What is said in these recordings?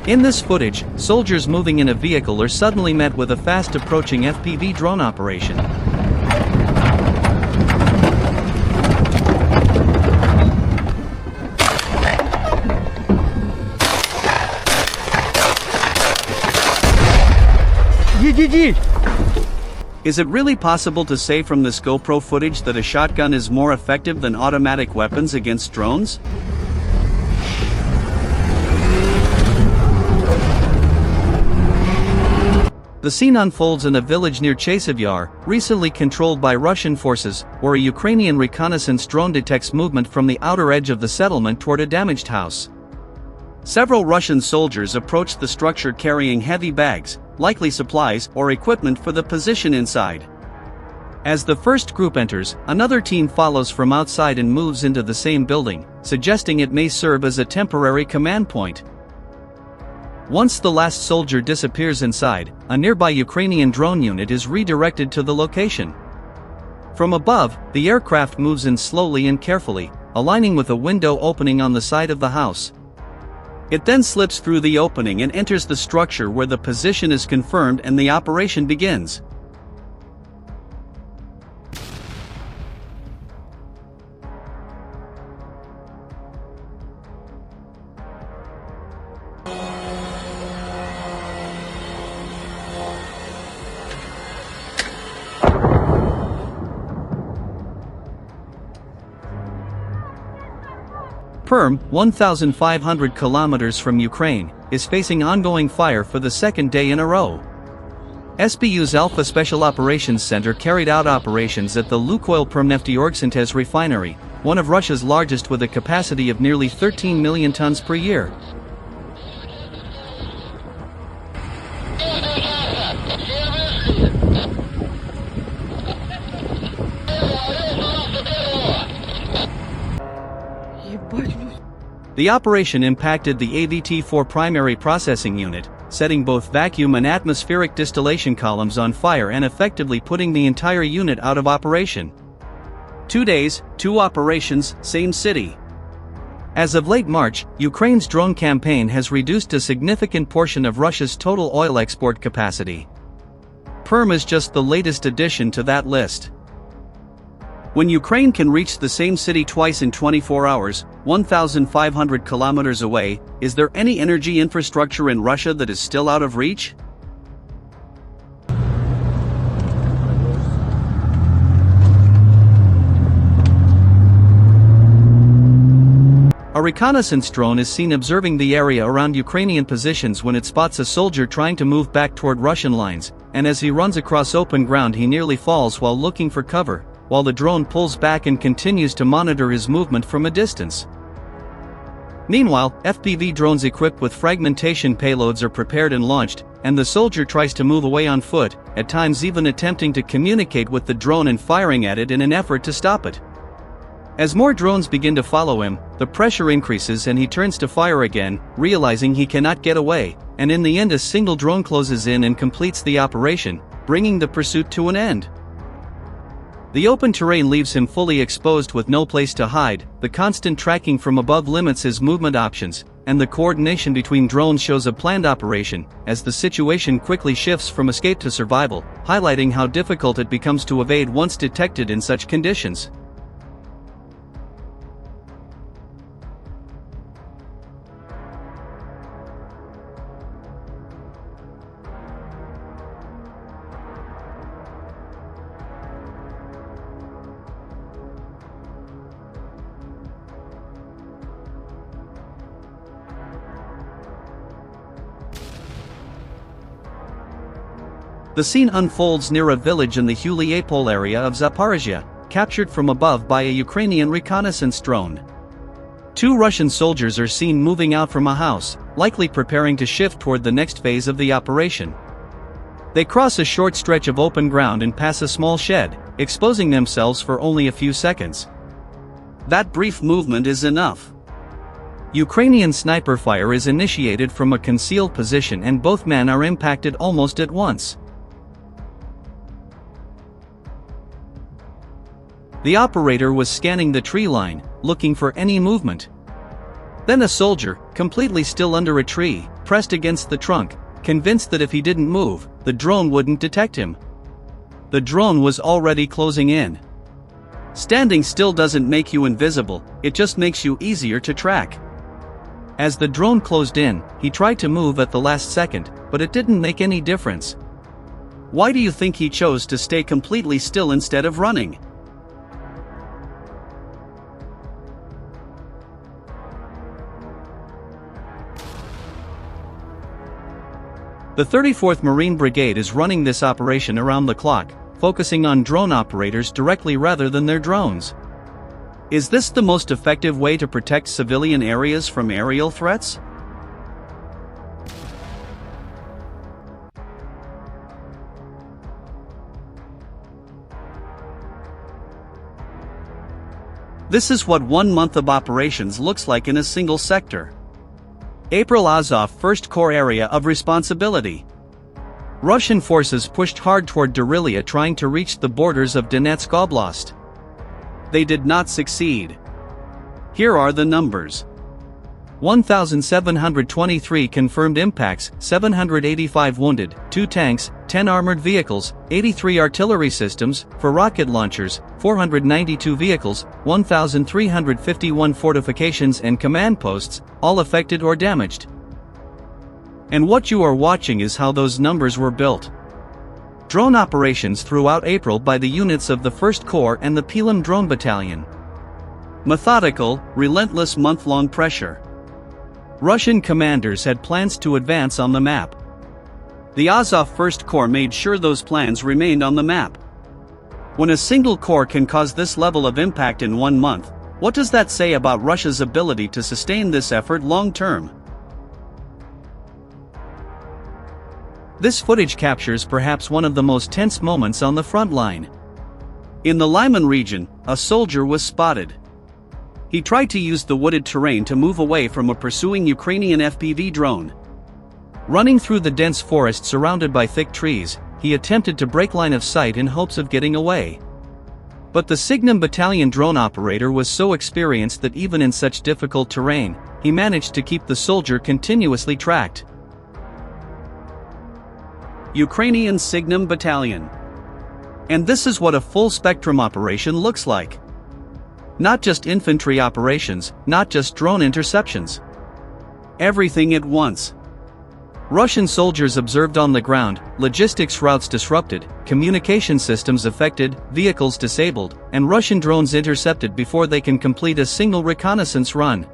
In this footage, soldiers moving in a vehicle are suddenly met with a fast-approaching FPV drone operation. Is it really possible to say from this GoPro footage that a shotgun is more effective than automatic weapons against drones? The scene unfolds in a village near Chasiv Yar, recently controlled by Russian forces, where a Ukrainian reconnaissance drone detects movement from the outer edge of the settlement toward a damaged house. Several Russian soldiers approach the structure carrying heavy bags, likely supplies or equipment for the position inside. As the first group enters, another team follows from outside and moves into the same building, suggesting it may serve as a temporary command point. Once the last soldier disappears inside, a nearby Ukrainian drone unit is redirected to the location. From above, the aircraft moves in slowly and carefully, aligning with a window opening on the side of the house. It then slips through the opening and enters the structure where the position is confirmed and the operation begins. Perm, 1,500 kilometers from Ukraine, is facing ongoing fire for the second day in a row. SBU's Alpha Special Operations Center carried out operations at the Lukoil Permnefteyorgsyntez refinery, one of Russia's largest with a capacity of nearly 13 million tons per year. The operation impacted the AVT-4 primary processing unit, setting both vacuum and atmospheric distillation columns on fire and effectively putting the entire unit out of operation. 2 days, 2 operations, same city. As of late March, Ukraine's drone campaign has reduced a significant portion of Russia's total oil export capacity. Perm is just the latest addition to that list. When Ukraine can reach the same city twice in 24 hours, 1,500 kilometers away, is there any energy infrastructure in Russia that is still out of reach? A reconnaissance drone is seen observing the area around Ukrainian positions when it spots a soldier trying to move back toward Russian lines, and as he runs across open ground he nearly falls while looking for cover, while the drone pulls back and continues to monitor his movement from a distance. Meanwhile, FPV drones equipped with fragmentation payloads are prepared and launched, and the soldier tries to move away on foot, at times even attempting to communicate with the drone and firing at it in an effort to stop it. As more drones begin to follow him, the pressure increases and he turns to fire again, realizing he cannot get away, and in the end a single drone closes in and completes the operation, bringing the pursuit to an end. The open terrain leaves him fully exposed with no place to hide, the constant tracking from above limits his movement options, and the coordination between drones shows a planned operation, as the situation quickly shifts from escape to survival, highlighting how difficult it becomes to evade once detected in such conditions. The scene unfolds near a village in the Huliapol area of Zaporizhia, captured from above by a Ukrainian reconnaissance drone. 2 Russian soldiers are seen moving out from a house, likely preparing to shift toward the next phase of the operation. They cross a short stretch of open ground and pass a small shed, exposing themselves for only a few seconds. That brief movement is enough. Ukrainian sniper fire is initiated from a concealed position and both men are impacted almost at once. The operator was scanning the tree line, looking for any movement. Then a soldier, completely still under a tree, pressed against the trunk, convinced that if he didn't move, the drone wouldn't detect him. The drone was already closing in. Standing still doesn't make you invisible, it just makes you easier to track. As the drone closed in, he tried to move at the last second, but it didn't make any difference. Why do you think he chose to stay completely still instead of running? The 34th Marine Brigade is running this operation around the clock, focusing on drone operators directly rather than their drones. Is this the most effective way to protect civilian areas from aerial threats? This is what 1 month of operations looks like in a single sector. April, Azov First Corps area of responsibility. Russian forces pushed hard toward Darylia, trying to reach the borders of Donetsk Oblast. They did not succeed. Here are the numbers. 1,723 confirmed impacts, 785 wounded, 2 tanks, 10 armored vehicles, 83 artillery systems, 4 rocket launchers, 492 vehicles, 1,351 fortifications and command posts, all affected or damaged. And what you are watching is how those numbers were built. Drone operations throughout April by the units of the 1st Corps and the Pelham Drone Battalion. Methodical, relentless month-long pressure. Russian commanders had plans to advance on the map. The Azov First Corps made sure those plans remained on the map. When a single corps can cause this level of impact in 1 month, what does that say about Russia's ability to sustain this effort long term? This footage captures perhaps one of the most tense moments on the front line. In the Lyman region, a soldier was spotted. He tried to use the wooded terrain to move away from a pursuing Ukrainian FPV drone. Running through the dense forest surrounded by thick trees, he attempted to break line of sight in hopes of getting away. But the Signum Battalion drone operator was so experienced that even in such difficult terrain, he managed to keep the soldier continuously tracked. Ukrainian Signum Battalion. And this is what a full-spectrum operation looks like. Not just infantry operations, not just drone interceptions. Everything at once. Russian soldiers observed on the ground, logistics routes disrupted, communication systems affected, vehicles disabled, and Russian drones intercepted before they can complete a single reconnaissance run.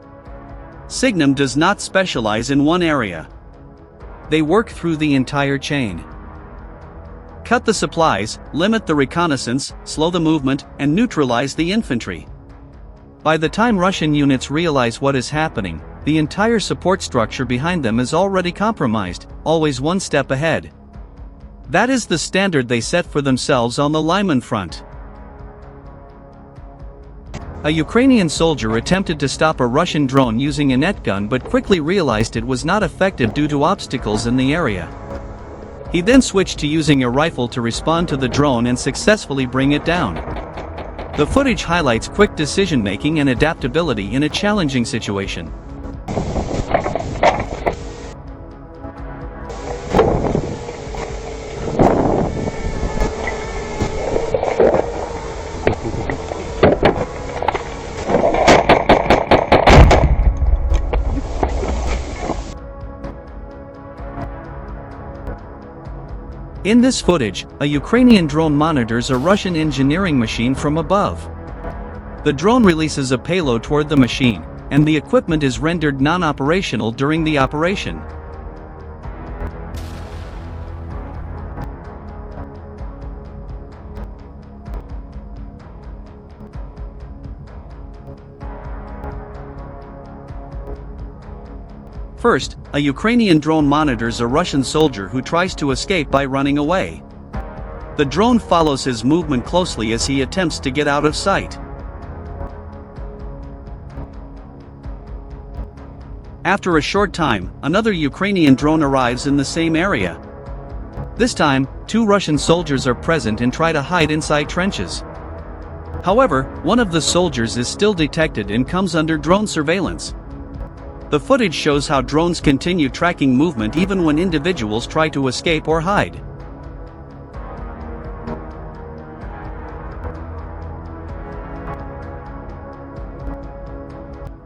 Signum does not specialize in one area. They work through the entire chain. Cut the supplies, limit the reconnaissance, slow the movement, and neutralize the infantry. By the time Russian units realize what is happening, the entire support structure behind them is already compromised, always one step ahead. That is the standard they set for themselves on the Lyman front. A Ukrainian soldier attempted to stop a Russian drone using a net gun but quickly realized it was not effective due to obstacles in the area. He then switched to using a rifle to respond to the drone and successfully bring it down. The footage highlights quick decision-making and adaptability in a challenging situation. In this footage, a Ukrainian drone monitors a Russian engineering machine from above. The drone releases a payload toward the machine, and the equipment is rendered non-operational during the operation. First, a Ukrainian drone monitors a Russian soldier who tries to escape by running away. The drone follows his movement closely as he attempts to get out of sight. After a short time, another Ukrainian drone arrives in the same area. This time, 2 Russian soldiers are present and try to hide inside trenches. However, one of the soldiers is still detected and comes under drone surveillance. The footage shows how drones continue tracking movement even when individuals try to escape or hide.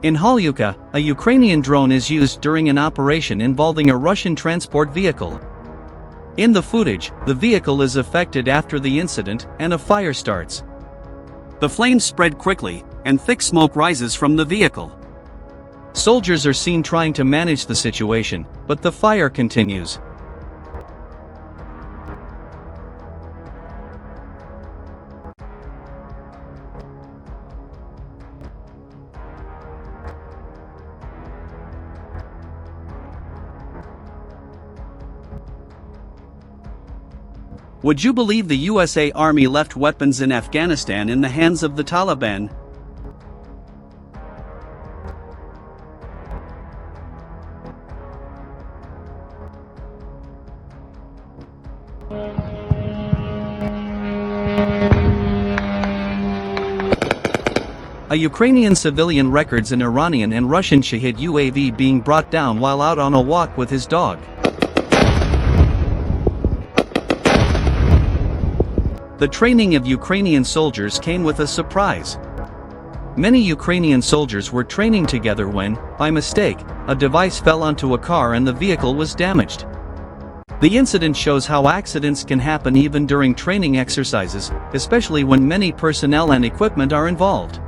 In Halyuka, a Ukrainian drone is used during an operation involving a Russian transport vehicle. In the footage, the vehicle is affected after the incident, and a fire starts. The flames spread quickly, and thick smoke rises from the vehicle. Soldiers are seen trying to manage the situation, but the fire continues. Would you believe the USA Army left weapons in Afghanistan in the hands of the Taliban? A Ukrainian civilian records an Iranian and Russian Shahed UAV being brought down while out on a walk with his dog. The training of Ukrainian soldiers came with a surprise. Many Ukrainian soldiers were training together when, by mistake, a device fell onto a car and the vehicle was damaged. The incident shows how accidents can happen even during training exercises, especially when many personnel and equipment are involved.